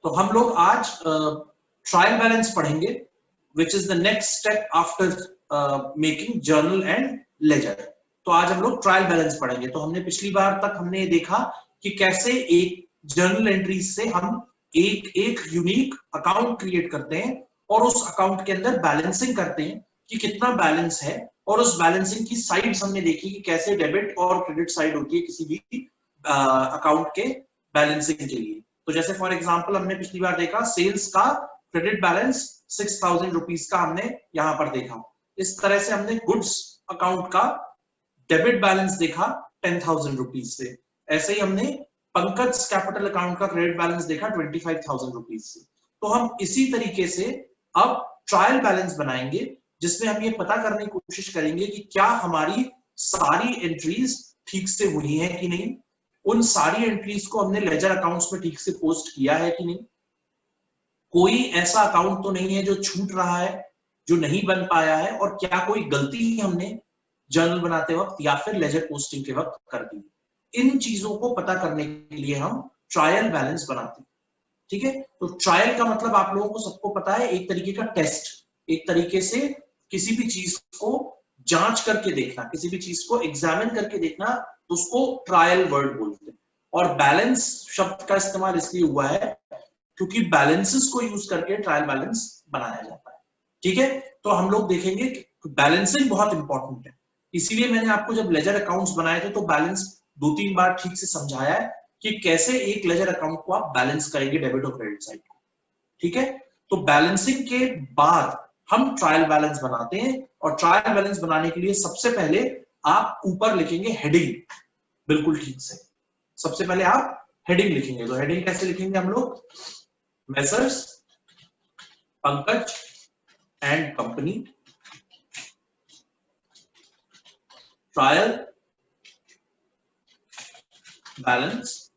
तो हम लोग आज ट्रायल बैलेंस पढ़ेंगे, which is the next step after making journal and ledger. तो आज हम लोग ट्रायल बैलेंस पढ़ेंगे। तो हमने पिछली बार तक हमने देखा कि कैसे एक जर्नल एंट्री से हम एक यूनिक अकाउंट क्रिएट करते हैं और उस अकाउंट के अंदर बैलेंसिंग करते हैं कि कितना बैलेंस है, और उस बैलेंसिंग की साइड्स हमने देखी कि कैसे डेबिट और क्रेडिट साइड होती है किसी भी अकाउंट के बैलेंसिंग के लिए। तो जैसे फॉर एग्जांपल हमने पिछली बार देखा सेल्स का क्रेडिट बैलेंस 6000 रुपीज का हमने यहां पर देखा। इस तरह से हमने गुड्स अकाउंट का डेबिट बैलेंस देखा 10,000 रुपीज से। ऐसे ही हमने पंकज कैपिटल अकाउंट का क्रेडिट बैलेंस देखा 25,000 रुपीज से। तो हम इसी तरीके से अब ट्रायल बैलेंस बनाएंगे, जिसमें हम ये पता करने की कोशिश करेंगे कि क्या हमारी सारी एंट्रीज ठीक से हुई हैं कि नहीं, उन सारी एंट्रीज को हमने लेजर अकाउंट्स में ठीक से पोस्ट किया है कि नहीं, कोई ऐसा अकाउंट तो नहीं है जो छूट रहा है, जो नहीं बन पाया है, और क्या कोई गलती हमने जर्नल बनाते वक्त या फिर लेजर पोस्टिंग के वक्त कर दी। इन चीजों को पता करने के लिए हम ट्रायल बैलेंस बनाते हैं। ठीक है, तो ट्रायल का मतलब आप लोगों को सबको पता है, एक तरीके का टेस्ट, एक तरीके से किसी भी चीज को जांच करके देखना, किसी भी चीज को एग्जामिन करके देखना, तो उसको ट्रायल वर्ड बोलते हैं। और बैलेंस शब्द का इस्तेमाल इसलिए हुआ है क्योंकि बैलेंसेस को यूज करके ट्रायल बैलेंस बनाया जाता है। ठीक है, तो हम लोग देखेंगे कि बैलेंसिंग बहुत इंपॉर्टेंट है, इसीलिए मैंने आपको जब लेजर अकाउंट्स बनाए थे तो बैलेंस 2-3 बार ठीक से समझाया है कि कैसे एक लेजर अकाउंट को आप बैलेंस करेंगे डेबिट और क्रेडिट साइड को। ठीक है, तो बैलेंसिंग के बाद हम ट्रायल बैलेंस बनाते हैं, और ट्रायल बैलेंस बनाने के लिए सबसे पहले आप ऊपर लिखेंगे हेडिंग, बिल्कुल ठीक से। सबसे पहले आप हेडिंग लिखेंगे। तो हेडिंग कैसे लिखेंगे हम लोग? Messrs Pankaj and company trial balance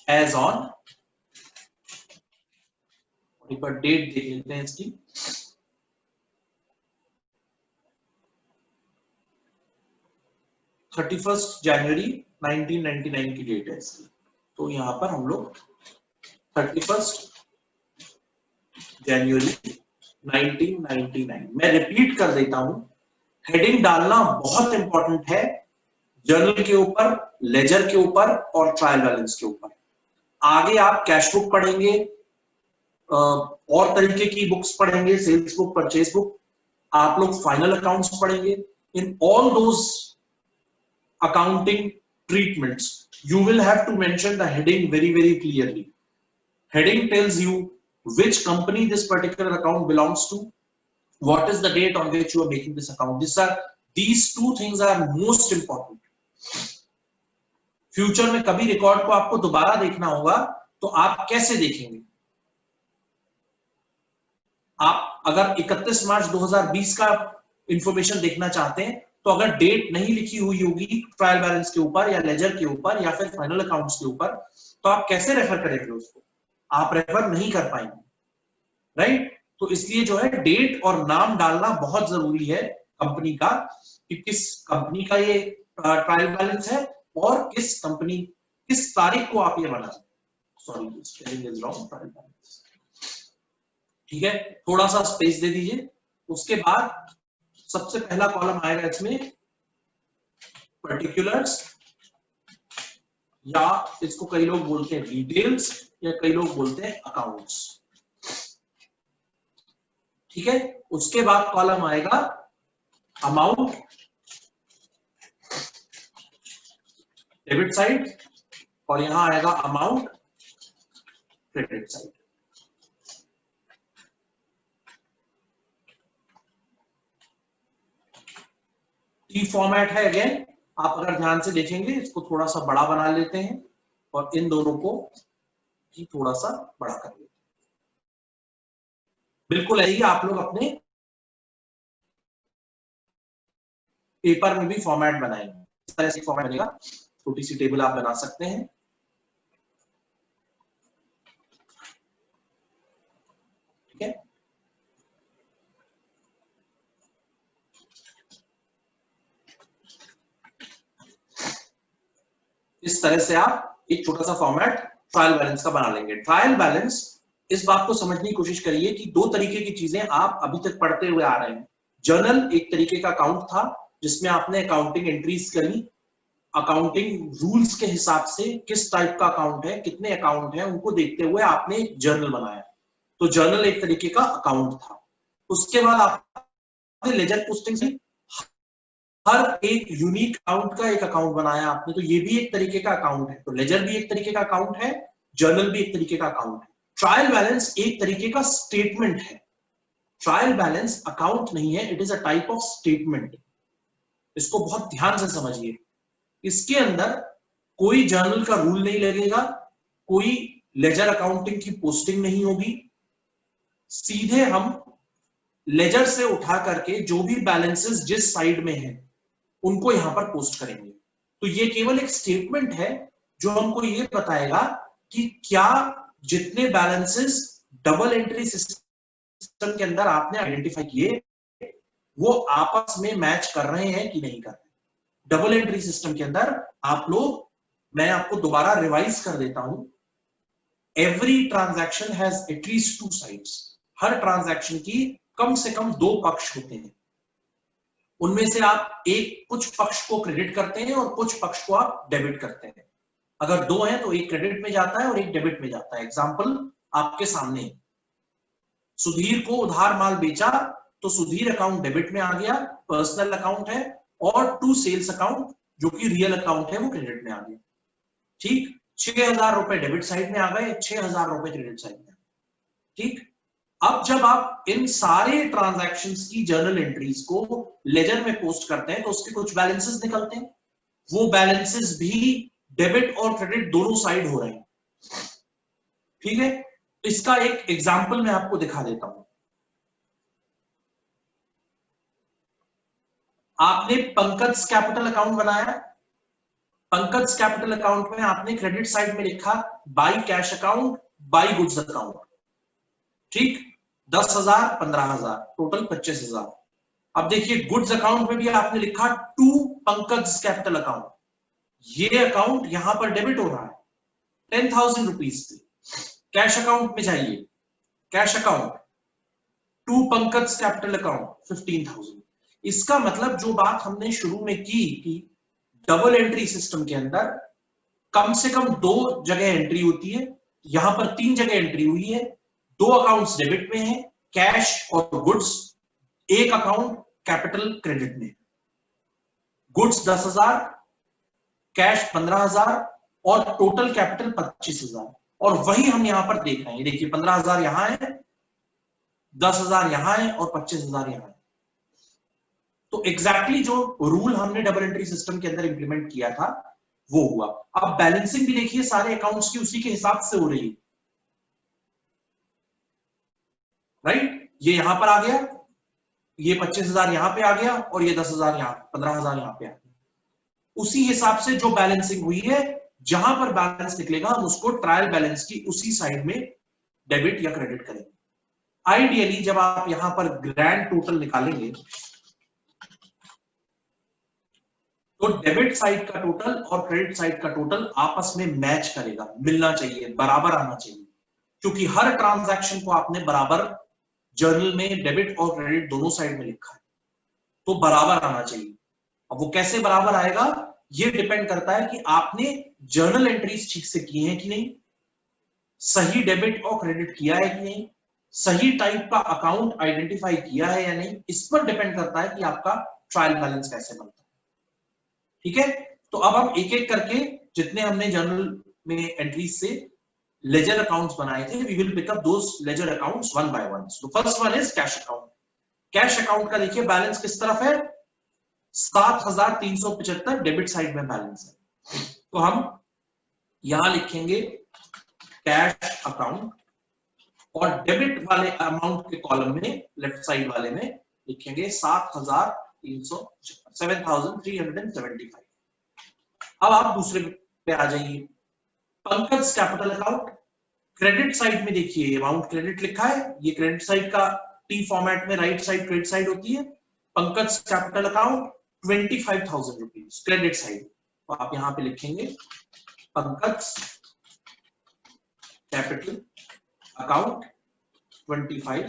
as on, एक बार डेट देख लेते हैं इसकी, 31 जनवरी 1999 की डेट है इसकी। तो यहां पर हम लोग 31 जनवरी 1999, मैं रिपीट कर देता हूं, हेडिंग डालना बहुत इंपॉर्टेंट है जर्नल के ऊपर, लेजर के ऊपर और ट्रायल बैलेंस के ऊपर। आगे आप कैश बुक पढ़ेंगे, और तरीके की बुक्स पढ़ेंगे, सेल्स बुक, परचेज बुक, आप लोग फाइनल अकाउंट्स पढ़ेंगे। In all those accounting treatments you will have to mention the heading very clearly. Heading tells you which company this particular account belongs to, what is the date on which you are making this account. These two things are most important. Future में कभी record को आपको दोबारा देखना होगा तो आप कैसे देखेंगे? आप अगर 31 मार्च 2020 का इंफॉर्मेशन देखना चाहते हैं तो अगर डेट नहीं लिखी हुई होगी ट्रायल बैलेंस के ऊपर या लेजर के ऊपर या फिर फाइनल अकाउंट्स के ऊपर, तो आप कैसे रेफर करेंगे उसको? आप रेफर नहीं कर पाएंगे, राइट? तो इसलिए जो है डेट और नाम डालना बहुत जरूरी है कंपनी का, कि किस कंपनी का ये ट्रायल बैलेंस है और किस कंपनी, किस तारीख को आप ये बना रहे हैं। Sorry, spelling is wrong, trial balance. ठीक है, थोड़ा सा स्पेस दे दीजिए। उसके बाद सबसे पहला कॉलम आएगा इसमें पर्टिकुलर्स, या इसको कई लोग बोलते हैं डिटेल्स, या कई लोग बोलते हैं अकाउंट्स। ठीक है, उसके बाद कॉलम आएगा अमाउंट, डेबिट साइड, और यहां आएगा amount credit side. T format है अगेन, आप अगर ध्यान से देखेंगे इसको थोड़ा सा बड़ा बना लेते हैं और इन दोनों को भी थोड़ा सा बड़ा कर लेते हैं। बिल्कुल ऐसे ही आप लोग अपने पेपर में भी फॉर्मेट बनाएंगे, इस तरह से फॉर्मेट बनेगा। छोटी सी टेबल आप बना सकते हैं। ठीक है, इस तरह से आप एक छोटा सा फॉर्मेट ट्रायल बैलेंस का बना लेंगे। ट्रायल बैलेंस, इस बात को समझने की कोशिश करिए कि दो तरीके की चीजें आप अभी तक पढ़ते हुए आ रहे हैं। जर्नल एक तरीके का अकाउंट था जिसमें आपने अकाउंटिंग एंट्रीज करी, अकाउंटिंग रूल्स के हिसाब से किस टाइप का अकाउंट है, कितने अकाउंट है, उनको देखते हुए आपने जर्नल बनाया। तो जर्नल एक तरीके का अकाउंट था। उसके बाद आपने लेजर पोस्टिंग से हर एक यूनिक अकाउंट का एक अकाउंट बनाया आपने, तो ये भी एक तरीके का अकाउंट है। तो लेजर भी एक तरीके का अकाउंट है, जर्नल भी एक तरीके का अकाउंट है। ट्रायल बैलेंस एक तरीके का स्टेटमेंट है। ट्रायल बैलेंस अकाउंट नहीं है, it is a type of statement. इसको बहुत ध्यान से समझिए। इसके अंदर कोई जर्नल का रूल नहीं लगेगा, कोई लेजर अकाउंटिंग की पोस्टिंग नहीं होगी। सीधे हम लेजर से उठा करके जो भी बैलेंसेस जिस साइड में है उनको यहां पर पोस्ट करेंगे। तो ये केवल एक स्टेटमेंट है जो हमको ये बताएगा कि क्या जितने बैलेंसेस डबल एंट्री सिस्टम के अंदर आपने आइडेंटिफाई किए वो आपस में मैच कर रहे हैं कि नहीं कर रहे। डबल एंट्री सिस्टम के अंदर आप लोग, मैं आपको दोबारा रिवाइज कर देता हूं, every transaction has at least two sides. Her transaction की कम से कम दो पक्ष होते हैं। उनमें से आप कुछ पक्ष को क्रेडिट करते हैं और कुछ पक्ष को आप डेबिट करते हैं। अगर दो हैं तो एक क्रेडिट में जाता है और एक डेबिट में जाता है। एग्जांपल आपके सामने, सुधीर को उधार माल बेचा तो सुधीर अकाउंट डेबिट में आ गया, पर्सनल अकाउंट है, और टू सेल्स अकाउंट जो कि रियल अकाउंट है वो क्रेडिट में आ गया। ठीक, 6,000 रुपए डेबिट साइड में आ गए, 6,000 रुपए क्रेडिट साइड में। ठीक, अब जब आप इन सारे ट्रांजैक्शंस की जर्नल एंट्रीज को लेजर में पोस्ट करते हैं तो उसके कुछ बैलेंसेस निकलते हैं। वो बैलेंसेस भी डेबिट और क्रेडिट दोनों साइड हो रहे हैं। ठीक है, इसका एक एग्जांपल मैं आपको दिखा देता हूं। आपने पंकज कैपिटल अकाउंट बनाया। पंकज कैपिटल अकाउंट में आपने क्रेडिट साइड में लिखा by cash account, by goods account. ठीक, 10,000, 15,000, टोटल 25,000। अब देखिए गुड्स अकाउंट में भी आपने लिखा टू पंकज कैपिटल अकाउंट। ये अकाउंट यहां पर डेबिट हो रहा है 10,000 रुपीज पे। कैश अकाउंट में जाइए, cash account to Pankaj capital account 15,000। इसका मतलब जो बात हमने शुरू में की कि डबल एंट्री सिस्टम के अंदर कम से कम दो जगह एंट्री होती है, यहां पर 3 जगह एंट्री हुई है। 2 अकाउंट्स डेबिट में है, कैश और गुड्स। एक अकाउंट कैपिटल क्रेडिट में, गुड्स 10,000, कैश 15,000 और टोटल कैपिटल 25,000। और वही हम यहां पर देख रहे हैं। देखिए 15,000 यहां है, 10,000 यहां है और 25,000 यहां है। तो एग्जैक्टली जो रूल हमने डबल एंट्री सिस्टम के अंदर इंप्लीमेंट किया था वो हुआ। अब बैलेंसिंग भी देखिए सारे अकाउंट्स की उसी के हिसाब से हो रही है। राइट, ये यहां पर आ गया, ये 25,000 यहां पे आ गया और ये 10,000 यहां, 15,000 यहां पे आ गया। उसी हिसाब से जो बैलेंसिंग हुई है, जहां पर बैलेंस निकलेगा हम उसको ट्रायल बैलेंस की उसी साइड में डेबिट या क्रेडिट करेंगे। आइडियली जब आप यहां पर ग्रैंड टोटल निकालेंगे तो डेबिट साइड का टोटल और क्रेडिट साइड का टोटल आपस में मैच करेगा, मिलना चाहिए, बराबर आना चाहिए। क्योंकि हर ट्रांजैक्शन को आपने बराबर जर्नल में डेबिट और क्रेडिट दोनों साइड में लिखा है, तो बराबर आना चाहिए। अब वो कैसे बराबर आएगा ये डिपेंड करता है कि आपने जर्नल एंट्रीज ठीक से की हैं कि नहीं, सही डेबिट और क्रेडिट किया है कि नहीं, सही टाइप का अकाउंट आइडेंटिफाई किया है या नहीं। इस पर डिपेंड करता है कि आपका ट्रायल बैलेंस कैसे बनता है। ठीक है, तो अब हम एक एक करके जितने हमने जर्नल में एंट्रीज से लेजर अकाउंट्स बनाए थे, we will pick up those ledger accounts one by one. So first one is cash account. Cash account का देखिए बैलेंस किस तरफ है, 7,375 डेबिट साइड में बैलेंस है। तो हम यहां लिखेंगे कैश अकाउंट और डेबिट वाले अमाउंट के कॉलम में लेफ्ट साइड वाले में लिखेंगे 7,375। अब आप दूसरे पे आ जाइए, Pankaj capital account. Credit side में देखिए अमाउंट क्रेडिट लिखा है, ये क्रेडिट साइड का टी फॉर्मेट में राइट साइड क्रेडिट साइड होती है। Pankaj capital account 25,000 rupees credit side, तो आप यहां पे लिखेंगे पंकज कैपिटल अकाउंट 25,000।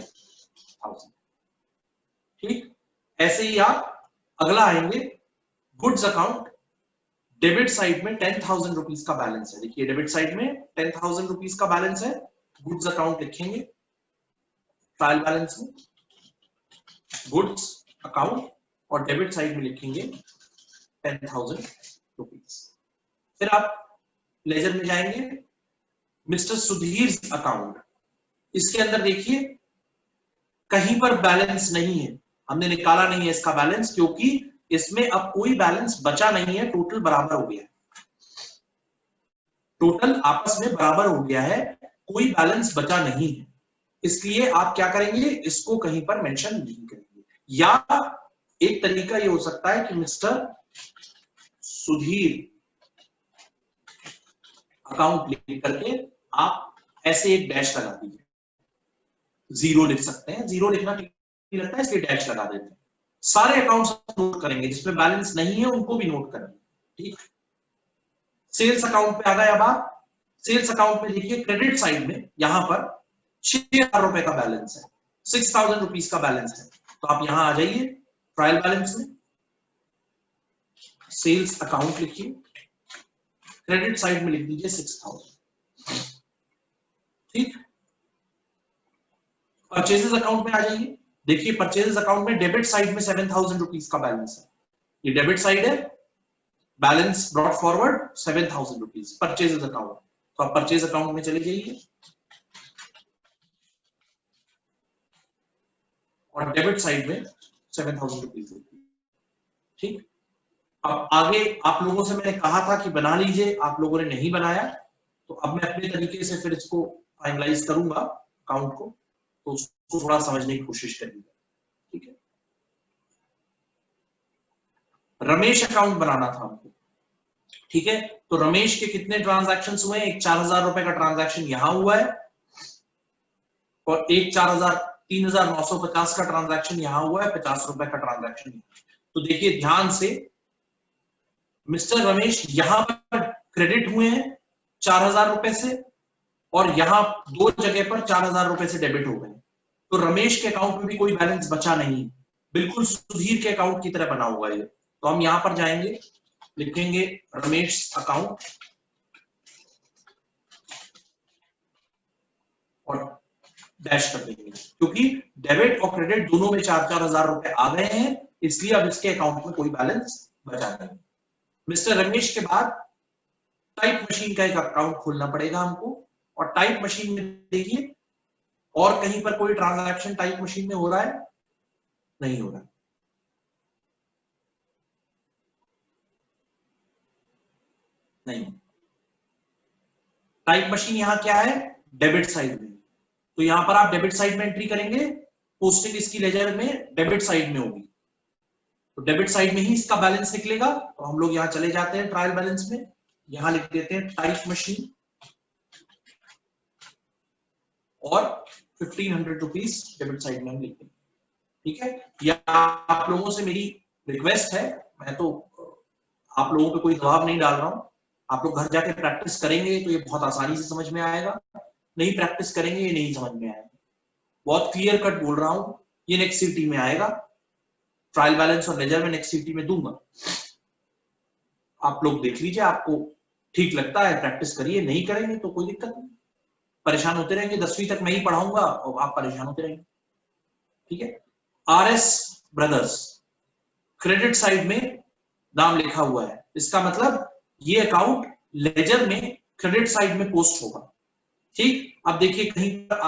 ठीक, ऐसे ही आप अगला आएंगे गुड्स अकाउंट। डेबिट साइड में 10,000 रुपीज का बैलेंस है। देखिए डेबिट साइड में 10,000 रुपीज का बैलेंस है, गुड्स अकाउंट लिखेंगे ट्रायल बैलेंस में, गुड्स अकाउंट और डेबिट साइड में लिखेंगे 10,000 रुपीज। फिर आप लेजर में जाएंगे, मिस्टर सुधीर अकाउंट, इसके अंदर देखिए कहीं पर बैलेंस नहीं है, हमने निकाला नहीं है इसका बैलेंस, क्योंकि इसमें अब कोई बैलेंस बचा नहीं है, टोटल बराबर हो गया है, टोटल आपस में बराबर हो गया है, कोई बैलेंस बचा नहीं है, इसलिए आप क्या करेंगे, इसको कहीं पर मेंशन नहीं करेंगे। या एक तरीका ये हो सकता है कि मिस्टर सुधीर अकाउंट लिख करके आप ऐसे एक डैश लगा दीजिए, जीरो लिख सकते हैं, जीरो लिखना ठीक नहीं लगता है इसलिए डैश लगा देते हैं। सारे अकाउंट्स नोट करेंगे, जिसमें बैलेंस नहीं है उनको भी नोट करेंगे। ठीक, सेल्स अकाउंट पे आ गए। अब आप सेल्स अकाउंट में देखिए क्रेडिट साइड में यहां पर 6,000 रुपए का बैलेंस है, 6,000 रुपीज का बैलेंस है, तो आप यहां आ जाइए ट्रायल बैलेंस में, सेल्स अकाउंट लिखिए, क्रेडिट साइड में लिख दीजिए 6,000। ठीक, परचेजेस अकाउंट में आ जाइए, देखिए परचेजेस अकाउंट में डेबिट साइड में 7,000 रुपीज का बैलेंस है, ये डेबिट साइड है, balance brought forward 7,000 rupees purchases account, तो आप परचेज अकाउंट में चले जाइए और डेबिट साइड में 7,000 रुपीज। ठीक, अब आगे आप लोगों से मैंने कहा था कि बना लीजिए, आप लोगों ने नहीं बनाया, तो अब मैं अपने तरीके से फिर इसको फाइनलाइज करूंगा अकाउंट को, तो उसको थोड़ा समझने की कोशिश करिएगा। ठीक है, रमेश अकाउंट बनाना था हमको। ठीक है, तो रमेश के कितने ट्रांजैक्शंस हुए, एक 4,000 रुपए का ट्रांजैक्शन यहां हुआ है और एक 3,950 का ट्रांजैक्शन यहां हुआ है, 50 रुपए का ट्रांजैक्शन। तो देखिए ध्यान से, मिस्टर रमेश यहां पर क्रेडिट हुए हैं 4,000 रुपए से और यहां दो जगह पर 4,000 रुपए से डेबिट हो गए, तो रमेश के अकाउंट में भी कोई बैलेंस बचा नहीं, बिल्कुल सुधीर के अकाउंट की तरह बना हुआ है। तो हम यहां पर जाएंगे, लिखेंगे रमेश अकाउंट और डैश कर देंगे, क्योंकि डेबिट और क्रेडिट दोनों में 4,000 रुपए आ गए हैं, इसलिए अब इसके अकाउंट में कोई बैलेंस बचा नहीं। मिस्टर रमेश के बाद टाइप मशीन का एक अकाउंट खोलना पड़ेगा हमको, और टाइप मशीन में देखिए और कहीं पर कोई ट्रांजैक्शन टाइप मशीन में हो रहा है, नहीं हो रहा, नहीं। टाइप मशीन यहां क्या है, डेबिट साइड में, तो यहां पर आप डेबिट साइड में एंट्री करेंगे, पोस्टिंग इसकी लेजर में डेबिट साइड में होगी, तो डेबिट साइड में ही इसका बैलेंस निकलेगा। तो हम लोग यहां चले जाते हैं ट्रायल बैलेंस में, यहां लिख देते हैं टाइप मशीन और 1,500 रुपीज डेबिट साइड में हम लिखते हैं। ठीक है, या आप लोगों से मेरी रिक्वेस्ट है, मैं तो आप लोगों पे कोई दबाव नहीं डाल रहा हूं, आप लोग घर जाके प्रैक्टिस करेंगे तो ये बहुत आसानी से समझ में आएगा, नहीं प्रैक्टिस करेंगे ये नहीं समझ में आएगा। बहुत क्लियर कट बोल रहा हूं, ये नेक्स्ट सिटी में आएगा, ट्रायल बैलेंस और लेजर में नेक्स्ट सिटी में दूंगा, आप लोग देख लीजिए, आपको ठीक लगता है प्रैक्टिस करिए, नहीं करेंगे तो कोई दिक्कत नहीं, परेशान होते रहेंगे, 10वीं तक मैं ही पढ़ाऊंगा और आप परेशान होते रहेंगे। ठीक है, RS ब्रदर्स क्रेडिट साइड में नाम लिखा हुआ है, इसका मतलब ये अकाउंट लेजर में क्रेडिट साइड में पोस्ट होगा। ठीक, अब देखिए कहीं पर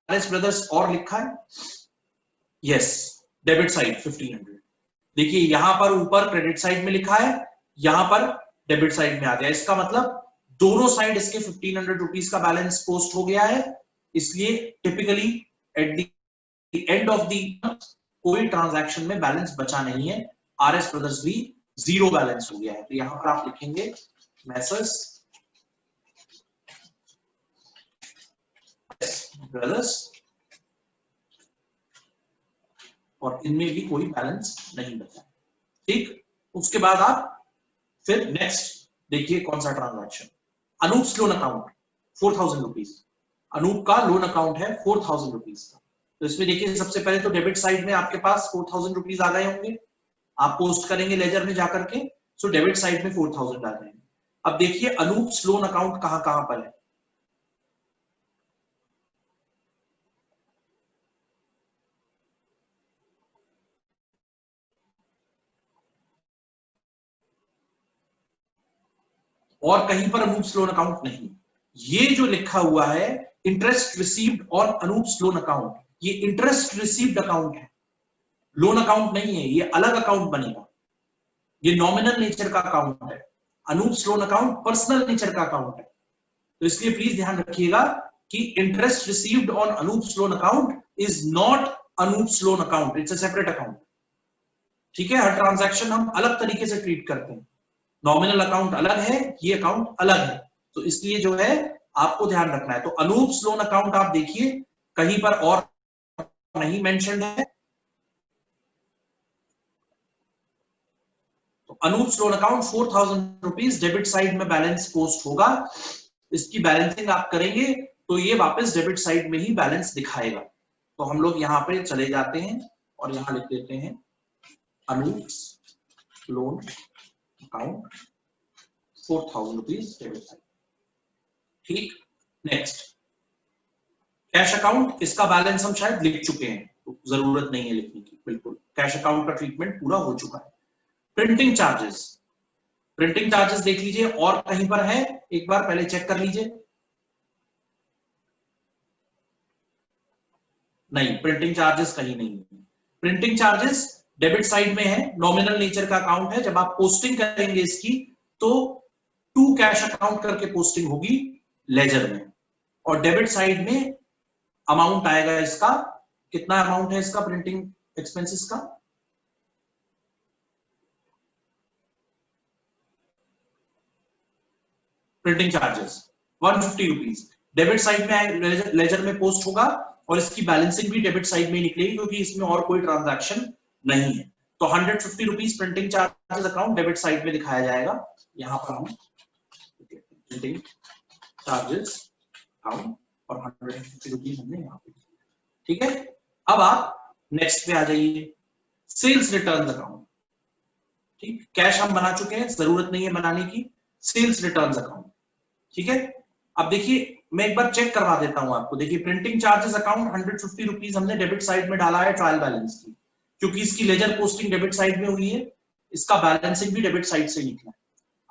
RS ब्रदर्स और लिखा है, यस, डेबिट साइड 1,500, देखिए यहां पर ऊपर क्रेडिट साइड में लिखा है, यहां पर डेबिट साइड में आ गया, इसका मतलब दोनों साइड इसके 1,500 रुपीज का बैलेंस पोस्ट हो गया है, इसलिए typically at the end of the कोई ट्रांजैक्शन में बैलेंस बचा नहीं है, RS ब्रदर्स भी जीरो बैलेंस हो गया है। तो यहां पर आप लिखेंगे मैसर्स ब्रदर्स और इनमें भी कोई बैलेंस नहीं बचा। ठीक, उसके बाद आप फिर नेक्स्ट देखिए कौन सा ट्रांजैक्शन, अनूप स्लोन अकाउंट, ₹4,000। अनूप का लोन अकाउंट है ₹4,000 का। तो इसमें देखिए सबसे पहले तो डेबिट साइड में आपके पास ₹4,000 आ गए होंगे, आप पोस्ट करेंगे लेजर में जाकर के, सो डेबिट साइड में 4,000 आ जाएंगे। अब देखिए अनूप लोन अकाउंट कहां कहां पर है। और कहीं पर अनूप लोन अकाउंट नहीं, ये जो लिखा हुआ है interest received on Anup loan account, ये इंटरेस्ट रिसीव्ड अकाउंट है, लोन अकाउंट नहीं है, ये अलग अकाउंट बनेगा, ये नॉमिनल नेचर का अकाउंट है। Anup loan account personal nature का अकाउंट है, तो इसलिए प्लीज ध्यान रखिएगा कि interest received on Anup loan account is not Anup loan account, it's a separate account. ठीक है, हर ट्रांजैक्शन हम अलग तरीके से ट्रीट करते हैं, नॉमिनल अकाउंट अलग है, ये अकाउंट अलग है, तो इसलिए जो है आपको ध्यान रखना है। तो अनूप लोन अकाउंट आप देखिए कहीं पर और नहीं मेंशन्ड है, तो Anup loan account ₹4,000 debit side में बैलेंस पोस्ट होगा, इसकी बैलेंसिंग आप करेंगे तो ये वापस डेबिट साइड में ही बैलेंस दिखाएगा। तो हम लोग यहाँ पे चले जाते हैं और यहाँ लिख देते हैं Anup loan account ₹4,000 debit side. ठीक, नेक्स्ट कैश अकाउंट, इसका बैलेंस हम शायद लिख चुके हैं, तो जरूरत नहीं है लिखने की, बिल्कुल कैश अकाउंट का ट्रीटमेंट पूरा हो चुका है। प्रिंटिंग चार्जेस, प्रिंटिंग चार्जेस देख लीजिए और कहीं पर है, एक बार पहले चेक कर लीजिए। नहीं, प्रिंटिंग चार्जेस कहीं नहीं है। प्रिंटिंग चार्जेस डेबिट साइड में है, नॉमिनल नेचर का अकाउंट है, जब आप पोस्टिंग करेंगे इसकी तो टू कैश अकाउंट करके पोस्टिंग होगी लेजर में, और डेबिट साइड में अमाउंट आएगा इसका, कितना अमाउंट है इसका प्रिंटिंग एक्सपेंसेस का, प्रिंटिंग चार्जेस ₹150 डेबिट साइड में लेजर में पोस्ट होगा, और इसकी बैलेंसिंग भी डेबिट साइड में निकलेगी क्योंकि इसमें और कोई ट्रांजैक्शन नहीं है। तो ₹150 printing charges account debit side में दिखाया जाएगा, यहां पर हम प्रिंटिंग चार्जेस अकाउंट और ₹150 हमने यहाँ पे, ठीक है। अब आप नेक्स्ट पे आ जाइए, सेल्स रिटर्न अकाउंट। ठीक, कैश हम बना चुके हैं, जरूरत नहीं है बनाने की, सेल्स रिटर्न अकाउंट, ठीक है। अब देखिए मैं एक बार चेक करवा देता हूं आपको, देखिए प्रिंटिंग चार्जेस अकाउंट ₹150 हमने डेबिट साइड में डाला है ट्रायल बैलेंस की, क्योंकि इसकी लेजर पोस्टिंग डेबिट साइड में हुई है, इसका बैलेंसिंग भी डेबिट साइड से निकला है।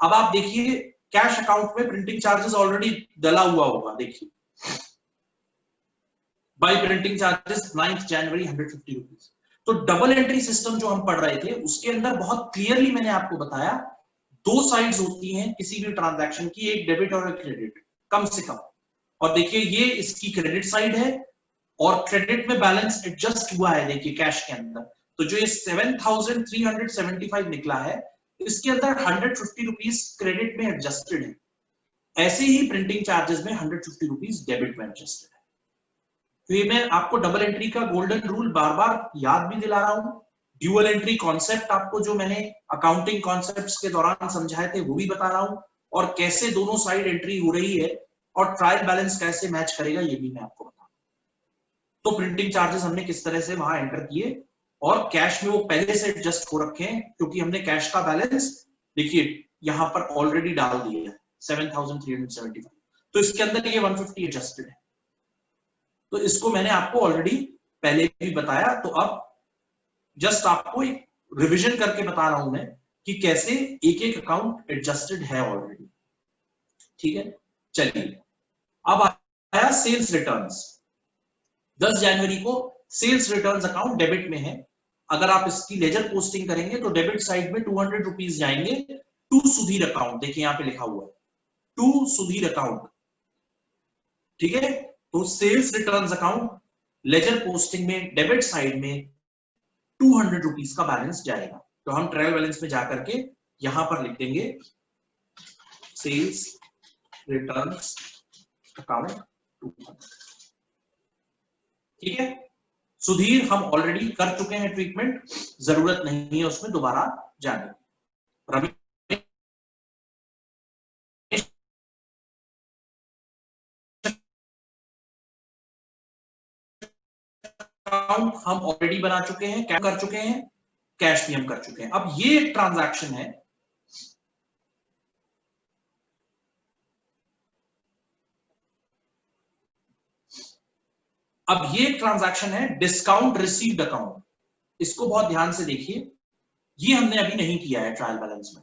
अब आप देखिए कैश अकाउंट में प्रिंटिंग चार्जेस ऑलरेडी डला हुआ होगा, देखिए बाय प्रिंटिंग चार्जेस 9 जनवरी ₹150। तो डबल एंट्री सिस्टम जो हम पढ़ रहे थे उसके अंदर बहुत क्लियरली मैंने आपको बताया, दो साइड्स होती हैं किसी भी ट्रांजैक्शन की, एक डेबिट और एक क्रेडिट, कम से कम। और देखिए ये इसकी क्रेडिट साइड है, और क्रेडिट में बैलेंस एडजस्ट हुआ है, देखिए कैश के अंदर, तो जो ये 7,375 निकला है, इसके अंदर ₹150 क्रेडिट में एडजस्टेड है, ऐसे ही प्रिंटिंग चार्जेस में ₹150 डेबिट में एडजस्टेड है। तो ये मैं आपको डबल एंट्री का गोल्डन रूल बार बार याद भी दिला रहा हूं, ड्यूअल एंट्री कॉन्सेप्ट आपको जो मैंने अकाउंटिंग कॉन्सेप्ट्स के दौरान समझाए थे वो भी बता रहा हूं, और कैसे दोनों साइड एंट्री हो रही है और ट्रायल बैलेंस कैसे मैच करेगा ये भी मैं आपको बता। तो प्रिंटिंग चार्जेस हमने किस तरह से वहां एंटर किए, और कैश में वो पहले से एडजस्ट हो रखे हैं क्योंकि हमने कैश का बैलेंस देखिए यहां पर ऑलरेडी डाल दिया है 7,375, तो इसके अंदर ये 150 एडजस्टेड है, तो इसको मैंने आपको ऑलरेडी पहले भी बताया। तो अब जस्ट आपको एक रिवीजन करके बता रहा हूं मैं कि कैसे एक एक अकाउंट एडजस्टेड है ऑलरेडी, ठीक है। चलिए अब आया सेल्स रिटर्न्स। 10 जनवरी को सेल्स रिटर्न्स अकाउंट डेबिट में है, अगर आप इसकी लेजर पोस्टिंग करेंगे तो डेबिट साइड में ₹200 जाएंगे टू सुधीर अकाउंट, देखिए यहां पे लिखा हुआ है टू सुधीर अकाउंट, ठीक है। तो sales returns account ledger posting में डेबिट साइड में ₹200 का बैलेंस जाएगा, तो हम ट्रायल बैलेंस में जाकर के यहां पर लिख देंगे सेल्स रिटर्न्स अकाउंट 200, ठीक है। सुधीर हम ऑलरेडी कर चुके हैं ट्रीटमेंट, जरूरत नहीं है उसमें दोबारा जाने की। रमेश अकाउंट हम ऑलरेडी बना चुके हैं, क्या कर चुके हैं, कैश भी हम कर चुके हैं। अब ये ट्रांजैक्शन है, अब ये ट्रांजैक्शन है डिस्काउंट रिसीव्ड अकाउंट। इसको बहुत ध्यान से देखिए, ये हमने अभी नहीं किया है ट्रायल बैलेंस में।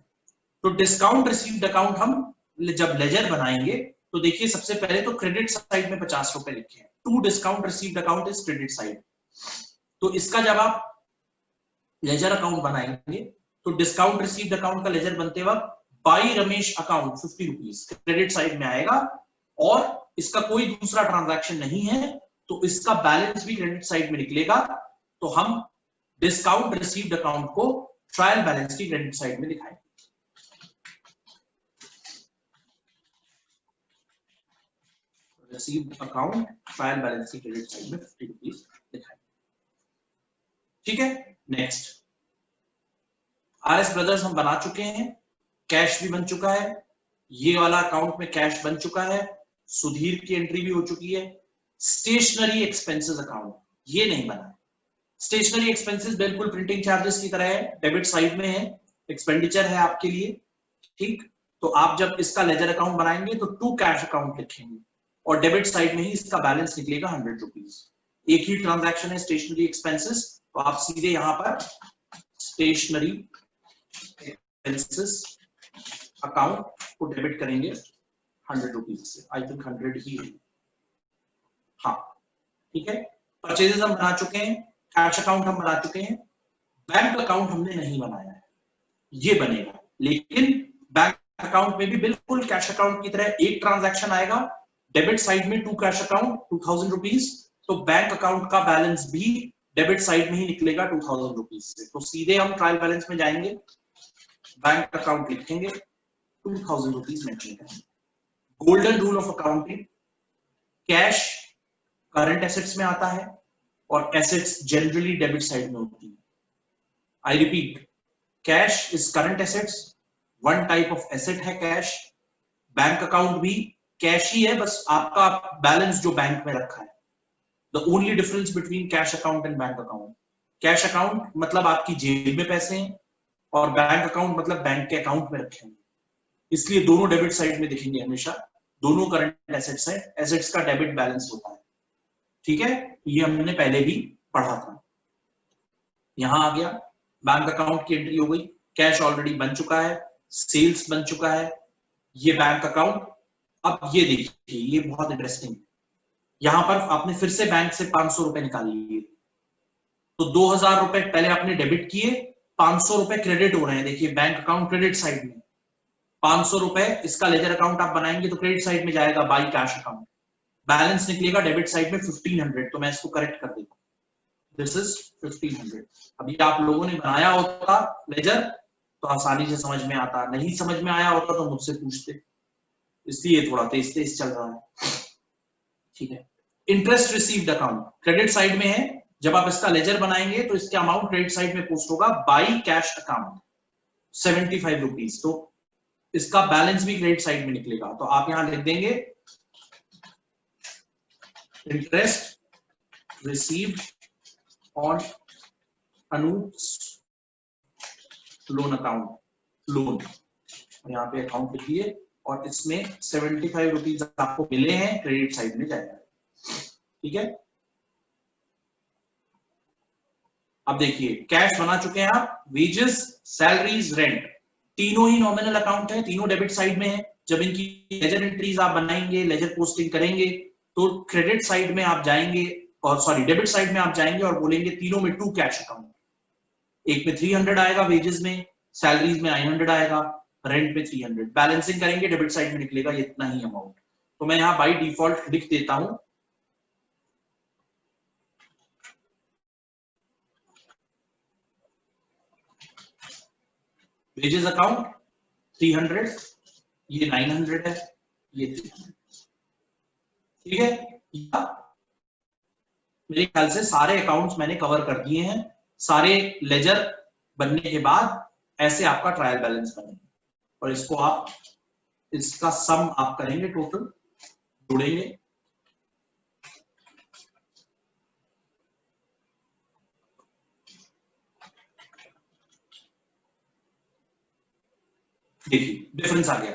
तो डिस्काउंट रिसीव्ड अकाउंट हम जब लेजर बनाएंगे तो देखिए सबसे पहले तो क्रेडिट साइड में 50 रुपए लिखे हैं, to discount received account is credit side. तो इसका जब आप लेजर अकाउंट बनाएंगे तो डिस्काउंट रिसीव्ड अकाउंट का लेजर बनते वक्त by Ramesh account 50 rupees credit side में आएगा, और इसका कोई दूसरा ट्रांजैक्शन नहीं है तो इसका बैलेंस भी क्रेडिट साइड में निकलेगा। तो हम डिस्काउंट रिसीव्ड अकाउंट को ट्रायल बैलेंस की क्रेडिट साइड में दिखाएंगे। रिसीव्ड अकाउंट ट्रायल बैलेंस की क्रेडिट साइड में 50 रुपीज दिखाएंगे। ठीक है, नेक्स्ट आरएस ब्रदर्स हम बना चुके हैं, कैश भी बन चुका है, ये वाला अकाउंट में कैश बन चुका है, सुधीर की एंट्री भी हो चुकी है। स्टेशनरी एक्सपेंसेस अकाउंट ये नहीं बना है। स्टेशनरी एक्सपेंसेस बिल्कुल प्रिंटिंग चार्जेस की तरह है, डेबिट साइड में है, एक्सपेंडिचर है आपके लिए। ठीक, तो आप जब इसका लेजर अकाउंट बनाएंगे तो टू कैश अकाउंट लिखेंगे और डेबिट साइड में ही इसका बैलेंस निकलेगा 100 रुपीज। एक ही ट्रांजैक्शन है स्टेशनरी एक्सपेंसेस, तो आप सीधे यहां पर स्टेशनरी एक्सपेंसेस अकाउंट को डेबिट करेंगे 100 रुपीज से। आई थिंक 100 ही है, हाँ ठीक है। परचेजेस हम बना चुके हैं, कैश अकाउंट हम बना चुके हैं, बैंक अकाउंट हमने नहीं बनाया है, ये बनेगा। लेकिन बैंक अकाउंट में भी बिल्कुल कैश अकाउंट की तरह एक ट्रांजैक्शन आएगा, डेबिट साइड में टू कैश अकाउंट 2000 रुपीज, तो बैंक अकाउंट का बैलेंस भी डेबिट साइड में ही निकलेगा 2000 रुपीज से। तो सीधे हम ट्रायल बैलेंस में जाएंगे, बैंक अकाउंट लिखेंगे, 2000 रुपीज मेंशन करेंगे। Golden rule of accounting, cash current assets में आता है और एसेट्स जनरली डेबिट साइड में होती है। I repeat, cash is current assets, one type of asset है कैश। बैंक अकाउंट भी कैश ही है, बस आपका बैलेंस जो बैंक में रखा है। The only difference between cash account and bank account, cash account मतलब आपकी जेब में पैसे हैं और बैंक अकाउंट मतलब बैंक के अकाउंट में रखे हैं, इसलिए दोनों डेबिट साइड में दिखेंगे हमेशा। दोनों करंट एसेट्स है, एसेट्स का डेबिट बैलेंस होता है। ठीक है, ये हमने पहले भी पढ़ा था। यहां आ गया, बैंक अकाउंट की एंट्री हो गई, कैश ऑलरेडी बन चुका है, सेल्स बन चुका है, ये बैंक अकाउंट। अब ये देखिए, ये बहुत इंटरेस्टिंग है, यहां पर आपने फिर से बैंक से 500 रुपए निकाल लिए, तो 2000 रुपए पहले आपने डेबिट किए, 500 रुपए क्रेडिट हो रहे हैं। देखिए बैंक अकाउंट क्रेडिट साइड में, 500 रुपए इसका लेजर अकाउंट आप बनाएंगे तो क्रेडिट साइड में जाएगा बाई कैश अकाउंट, बैलेंस निकलेगा डेबिट साइड में 1500। तो मैं इसको करेक्ट कर देता हूं, दिस इज 1500। अभी आप लोगों ने बनाया होता लेजर तो आसानी से समझ में आता, नहीं समझ में आया होता तो मुझसे पूछते, इसलिए थोड़ा तेज तेज चल रहा है। ठीक है, interest received account credit side में है, जब आप इसका लेजर बनाएंगे तो इसका अमाउंट क्रेडिट साइड में पोस्ट होगा बाई कैश अकाउंट 75 रुपीज, तो इसका बैलेंस भी क्रेडिट साइड में निकलेगा। तो आप यहां लिख देंगे interest received on Anoop's loan account, loan यहाँ पे अकाउंट लिखिए और इसमें 75 रुपीज आपको मिले हैं, क्रेडिट साइड में जाएगा। ठीक है, अब देखिए कैश बना चुके हैं आप, वेजेस, सैलरीज, रेंट, तीनों ही नॉमिनल अकाउंट है, तीनों डेबिट साइड में है। जब इनकी लेजर एंट्रीज आप बनाएंगे, लेजर पोस्टिंग करेंगे तो क्रेडिट साइड में आप जाएंगे और सॉरी डेबिट साइड में आप जाएंगे और बोलेंगे तीनों में टू कैश अकाउंट, एक में 300 आएगा वेजेस में, सैलरीज में 900 आएगा, रेंट में 300। बैलेंसिंग करेंगे डेबिट साइड में निकलेगा ये इतना ही अमाउंट। तो मैं यहाँ बाई डिफॉल्ट लिख देता हूं वेजेस अकाउंट 300, ये 900 है, ये 300। ठीक है, मेरे ख्याल से सारे अकाउंट्स मैंने कवर कर दिए हैं। सारे लेजर बनने के बाद ऐसे आपका ट्रायल बैलेंस बनेगा और इसको आप, इसका सम आप करेंगे, टोटल जोड़ेंगे। देखिए डिफरेंस आ गया,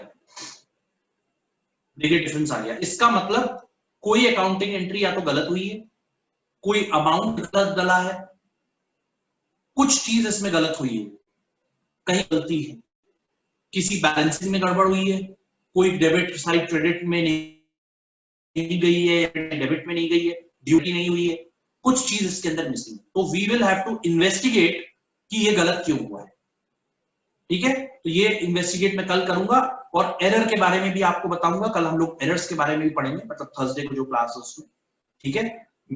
देखिए डिफरेंस आ गया। इसका मतलब कोई अकाउंटिंग एंट्री या तो गलत हुई है, कोई अमाउंट गलत डला है, कुछ चीज इसमें गलत हुई है, कहीं गलती है, किसी बैलेंसिंग में गड़बड़ हुई है, कोई डेबिट साइड क्रेडिट में नहीं गई है, डेबिट में नहीं गई है, ड्यूटी नहीं हुई है, कुछ चीज इसके अंदर मिसिंग है। तो we will have to investigate कि ये गलत क्यों हुआ है। ठीक है, तो ये इन्वेस्टिगेट मैं कल करूंगा और एरर के बारे में भी आपको बताऊंगा। कल हम लोग एरर्स के बारे में भी पढ़ेंगे, मतलब थर्सडे को जो क्लास है उसमें। ठीक है,